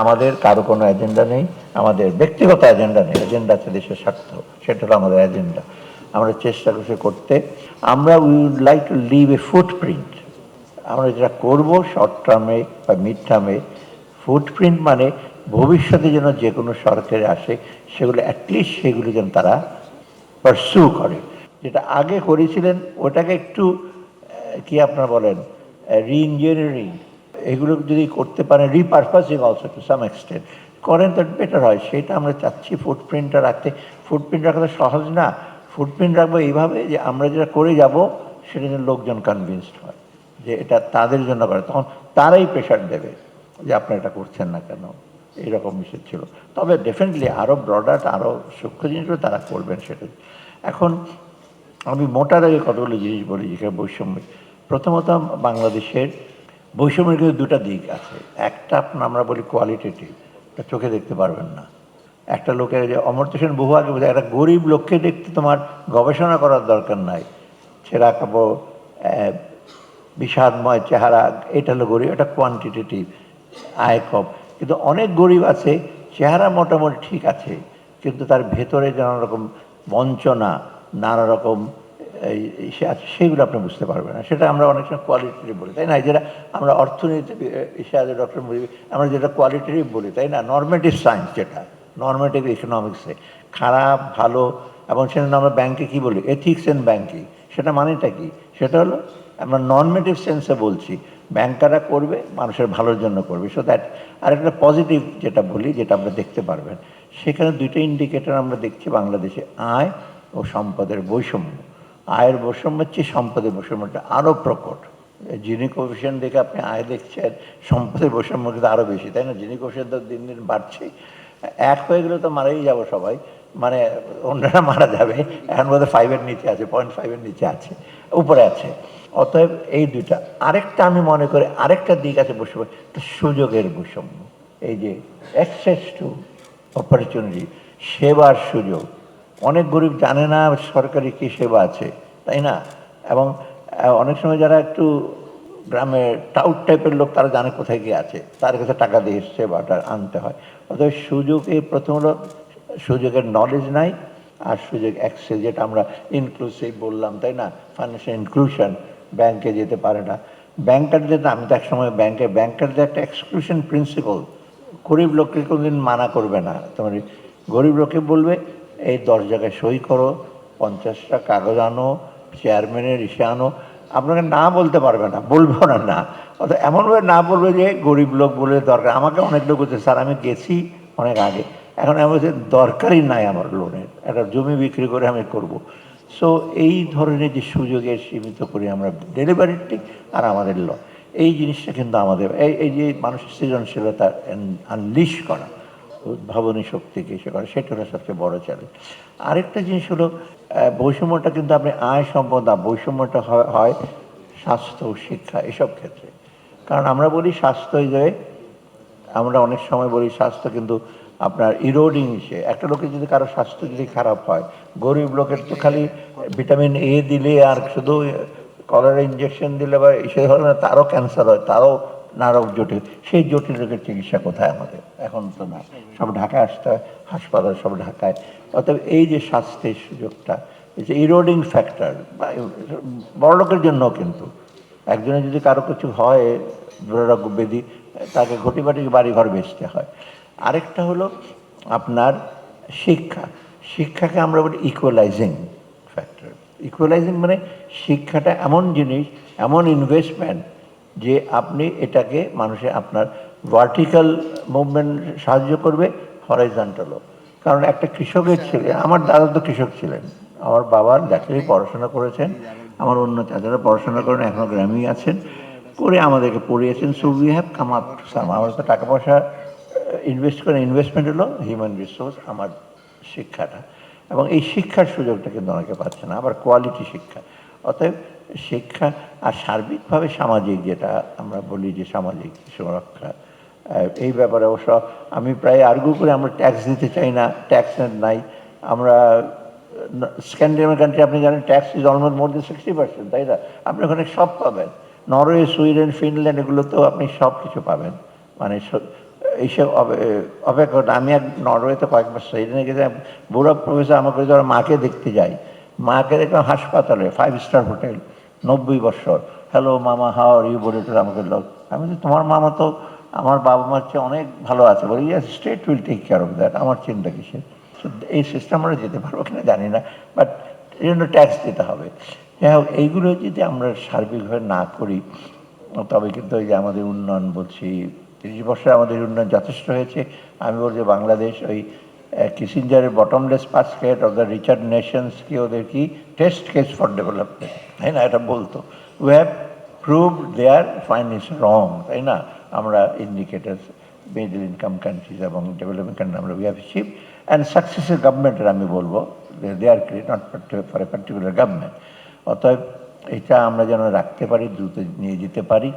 আমাদের কারো কোনো এজেন্ডা নেই, আমাদের ব্যক্তিগত এজেন্ডা নেই, এজেন্ডা আছে দেশের স্বার্থ, সেটা হলো আমাদের এজেন্ডা। আমরা চেষ্টা করছি করতে, আমরা we would like to leave a footprint. আমরা যেটা করব শর্ট টার্মে বা মিড টার্মে, ফুটপ্রিন্ট মানে ভবিষ্যতে যেন যে কোনো সরকারে আসে সেগুলো অ্যাটলিস্ট সেগুলো যেন তারা পারসু করে। যেটা আগে করেছিলেন ওটাকে একটু কি আপনারা বলেন রি-ইঞ্জিনিয়ারিং, এগুলো যদি করতে পারেন, repurposing also to some extent করেন তো বেটার হয়। সেটা আমরা চাচ্ছি ফুটপ্রিন্টটা রাখতে। ফুটপ্রিন্ট রাখা তো সহজ না। ফুটপ্রিন্ট রাখবো এইভাবে যে আমরা যেটা করে যাব সেটা যেন লোকজন কনভিন্সড হয় যে এটা তাদের জন্য করে, তখন তারাই প্রেশার দেবে যে আপনারা এটা করছেন না কেন। এইরকম বিষয় ছিল। তবে ডেফিনেটলি আরও ব্রডার, আরও সূক্ষ্ম জিনিসগুলো তারা করবেন সেটা। এখন আমি মোটা দাগে কতগুলো জিনিস বলি যেখানে বৈষম্য। প্রথমত বাংলাদেশের বৈষম্যের কিন্তু দুটো দিক আছে। একটা আমরা বলি কোয়ালিটেটিভ, এটা চোখে দেখতে পারবেন না। একটা লোকের যে অমর্ত্য সেন বহু আগে বোঝায়, একটা গরিব লোককে দেখতে তোমার গবেষণা করার দরকার নাই। ছেঁড়া কাপড়, বিষাদময় চেহারা, এটা হলো গরিব। এটা কোয়ান্টিটেটিভ, আয় কম। কিন্তু অনেক গরিব আছে চেহারা মোটামুটি ঠিক আছে, কিন্তু তার ভেতরে নানা রকম বঞ্চনা, নানা রকম সে আছে, সেগুলো আপনি বুঝতে পারবেন না। সেটা আমরা অনেক সময় কোয়ালিটেটিভ বলি, তাই না? যেটা আমরা অর্থনীতি ইশাহাদের ডক্টর মুজিব, আমরা যেটা কোয়ালিটেটিভ বলি, তাই না? নর্মেটিভ সায়েন্স, যেটা নর্মেটিভ ইকোনমিক্সে খারাপ ভালো, এবং সেটা আমরা ব্যাংকে কী বলি, এথিক্স অ্যান্ড ব্যাংকিং। সেটা মানেটা কি? সেটা হলো আমরা নর্মেটিভ সেন্সে বলছি ব্যাংকাররা করবে মানুষের ভালোর জন্য করবে, সো দ্যাট। আরেকটা পজিটিভ যেটা বলি, যেটা আমরা দেখতে পারবেন, সেখানে দুইটা ইন্ডিকেটর আমরা দেখছি বাংলাদেশে: আয় ও সম্পদের বৈষম্য। আয়ের বৈষম্যের চেয়ে সম্পদের বৈষম্যটা আরও প্রকট। জিনি কোফিশিয়েন্ট দেখে আপনি আয় দেখছেন, সম্পদের বৈষম্য কিন্তু আরও বেশি, তাই না? জিনি কোফিশিয়েন্ট তো দিন দিন বাড়ছে। এক হয়ে গেলে তো মারাই যাব সবাই, মানে অন্যরা মারা যাবে। এখন বোধহয় 5-এর নিচে আছে, 0.5-এর নিচে আছে, উপরে আছে। অতএব এই দুইটা। আরেকটা আমি মনে করি আরেকটা দিক আছে বৈষম্য, সুযোগের বৈষম্য। এই যে অ্যাক্সেস টু অপরচুনিটি, সেবার সুযোগ। অনেক গরিব জানে না সরকারি কী সেবা আছে, তাই না? এবং অনেক সময় যারা একটু গ্রামে টাউট টাইপের লোক, তারা জানে কোথায় গিয়ে আছে, তার কাছে টাকা দিয়ে সেবাটা আনতে হয়। অতএব সুযোগে প্রথম হলো সুযোগের নলেজ নাই, আর সুযোগ অ্যাক্সেস, যেটা আমরা ইনক্লুসিভ বললাম, তাই না? ফাইন্যান্সিয়াল ইনক্লুশন, ব্যাংকে যেতে পারে না ব্যাংকার যেতে। আমি তো এক সময় ব্যাংকারদের একটা এক্সক্লুশন প্রিন্সিপাল, গরিব লোককে কোনোদিন মানা করবে না। তোমার গরিব লোককে বলবে এই 10 জায়গায় সই করো, 50টা কাগজ আনো, চেয়ারম্যানের ইসে আনো। আপনাকে না বলতে পারবে না, বলবো না না। অর্থাৎ এমনভাবে না বলবে যে গরিব লোক বলে দরকার। আমাকে অনেক লোক বলছে, স্যার আমি গেছি অনেক আগে, এখন আমি বলছি দরকারই নাই আমার লোনের, একটা জমি বিক্রি করে আমি করব। সো এই ধরনের যে সুযোগের সীমিত করি আমরা ডেলিভারিটি আর আমাদের ল, এই জিনিসটা কিন্তু আমাদের এই যে মানুষের সৃজনশীলতা আনলিশ করা, উদ্ভাবনী শক্তিকে সে করে, সেটা হলো সবচেয়ে বড় চ্যালেঞ্জ। আরেকটা জিনিস হলো বৈষম্যটা কিন্তু আপনি আয় সম্পদ না, বৈষম্যটা হয় স্বাস্থ্য ও শিক্ষা, এসব ক্ষেত্রে। কারণ আমরা বলি স্বাস্থ্য যে, আমরা অনেক সময় বলি স্বাস্থ্য কিন্তু আপনার ইরোডিং ইসে। একটা লোকের যদি কারো স্বাস্থ্য যদি খারাপ হয়, গরিব লোকের তো খালি ভিটামিন এ দিলে আর শুধু কলেরা ইঞ্জেকশন দিলে বা সে ধরনের, তারও ক্যান্সার হয়, তারও নারক জটিল। সেই জটিল রোগের চিকিৎসা কোথায় আমাদের? এখন তো না, সব ঢাকায় আসতে হয়, হাসপাতাল সব ঢাকায়। অতএব এই যে স্বাস্থ্যের সুযোগটা, এই যে ইরোডিং ফ্যাক্টর, বা বড় লোকের জন্য কিন্তু একজনের যদি কারো কিছু হয়, দুরারোগ্য ব্যাধি, তাকে ঘটিবাটি বাড়িঘর বেচতে হয়। আরেকটা হলো আপনার শিক্ষা। শিক্ষাকে আমরা বলি ইকুয়ালাইজিং ফ্যাক্টর। ইকুয়ালাইজিং মানে শিক্ষাটা এমন জিনিস, এমন ইনভেস্টমেন্ট যে আপনি এটাকে মানুষের আপনার ভার্টিক্যাল মুভমেন্ট সাহায্য করবে, হরাইজন্টালও। কারণ একটা কৃষকের ছেলে, আমার দাদা তো কৃষক ছিলেন, আমার বাবার ডাক্তারি পড়াশোনা করেছেন, আমার অন্য চাচারা পড়াশোনা করেন, এখনও গ্রামেই আছেন, করে আমাদেরকে পড়িয়েছেন। So we have come up to some. আমরা তো টাকা পয়সা ইনভেস্ট করে, ইনভেস্টমেন্ট হলো হিউম্যান রিসোর্স, আমার শিক্ষাটা। এবং এই শিক্ষার সুযোগটা কিন্তু অনেকে পাচ্ছে না, আবার কোয়ালিটি শিক্ষা। অতএব শিক্ষা আর সার্বিকভাবে সামাজিক, যেটা আমরা বলি যে সামাজিক সুরক্ষা, এই ব্যাপারে অবশ্য আমি প্রায় আর্গু করে, আমরা ট্যাক্স দিতে চাই না, ট্যাক্স নাই। আমরা স্ক্যান্ডিনেভিয়ান কান্ট্রি, আপনি জানেন ট্যাক্স ইজ অলমোস্ট মোর দেন 60%, তাই না? আপনি ওখানে সব পাবেন। নরওয়ে, সুইডেন, ফিনল্যান্ড, এগুলো তো আপনি সব কিছু পাবেন, মানে এইসব অপেক্ষা করতে। আমি এক নরওয়েতে কয়েকবার সেইখানে গেছে, বুড়ো প্রফেসর আমাকে ধরো মাকে দেখতে যাই, মাকে দেখলাম হাসপাতালে, 5 স্টার হোটেল, 90 বছর। হ্যালো মামা, হাও আর ইউ, বলে তো আমাকে লোক। আমি বলি, তোমার মামা তো আমার বাবা মার চেয়ে অনেক ভালো আছে। বলি, yes, state will take care of that, আমার চিন্তা কিসের। So, এই সিস্টেম আমরা যেতে পারবো কিনা জানি না, বাট এই জন্য ট্যাক্স দিতে হবে। যাই হোক, এইগুলো যদি আমরা সার্বিকভাবে না করি, তবে কিন্তু ওই যে আমাদের উন্নয়ন বলছি, 30 বছরে আমাদের উন্নয়ন যথেষ্ট হয়েছে। আমি বলছি বাংলাদেশ ওই কিসিঞ্জারের bottomless basket of the richer nations কি, ওদের কি টেস্ট কেস ফর ডেভেলপমেন্ট, তাই না? এটা বলতো, we have prove there fine is wrong, তাই না? আমরা ইন্ডিকেটার্স, মিডল ইনকাম কান্ট্রিজ এবং ডেভেলপিং কান্ট্রি, আমরা উই হ্যাভ অ্যাচিভ অ্যান্ড সাকসেসের গভর্নমেন্টের আমি বলবো, they are create not for a particular government. অতএব এটা আমরা যেন রাখতে পারি, দ্রুত নিয়ে যেতে পারি।